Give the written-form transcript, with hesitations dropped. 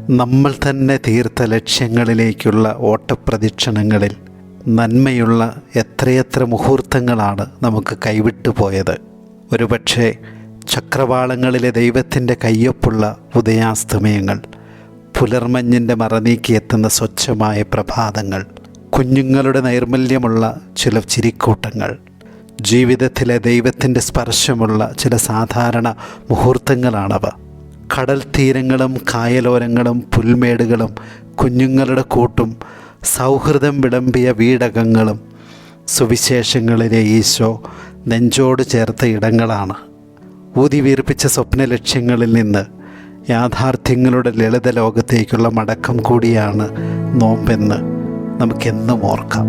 നമ്മൾ തന്നെ തീർത്ത ലക്ഷ്യങ്ങളിലേക്കുള്ള ഓട്ടപ്രദക്ഷിണങ്ങളിൽ നന്മയുള്ള എത്രയെത്ര മുഹൂർത്തങ്ങളാണ് നമുക്ക് കൈവിട്ടു പോയത്. ഒരുപക്ഷെ ചക്രവാളങ്ങളിലെ ദൈവത്തിൻ്റെ കയ്യൊപ്പുള്ള ഉദയാസ്തമയങ്ങൾ, പുലർമഞ്ഞിൻ്റെ മറനീക്കിയെത്തുന്ന സ്വച്ഛമായ പ്രഭാതങ്ങൾ, കുഞ്ഞുങ്ങളുടെ നൈർമല്യമുള്ള ചില ചിരിക്കൂട്ടങ്ങൾ, ജീവിതത്തിലെ ദൈവത്തിൻ്റെ സ്പർശമുള്ള ചില സാധാരണ മുഹൂർത്തങ്ങളാണവ. കടൽ തീരങ്ങളും കായലോരങ്ങളും പുൽമേടുകളും കുഞ്ഞുങ്ങളുടെ കൂട്ടും സൗഹൃദം വിളമ്പിയ വീടകങ്ങളും സുവിശേഷങ്ങളിലെ ഈശോ നെഞ്ചോട് ചേർത്ത ഇടങ്ങളാണ്. ഊതി വീർപ്പിച്ച സ്വപ്ന ലക്ഷ്യങ്ങളിൽ നിന്ന് യാഥാർത്ഥ്യങ്ങളുടെ ലളിത ലോകത്തേക്കുള്ള മടക്കം കൂടിയാണ് നോമ്പെന്ന് നമുക്കെന്നും ഓർക്കാം.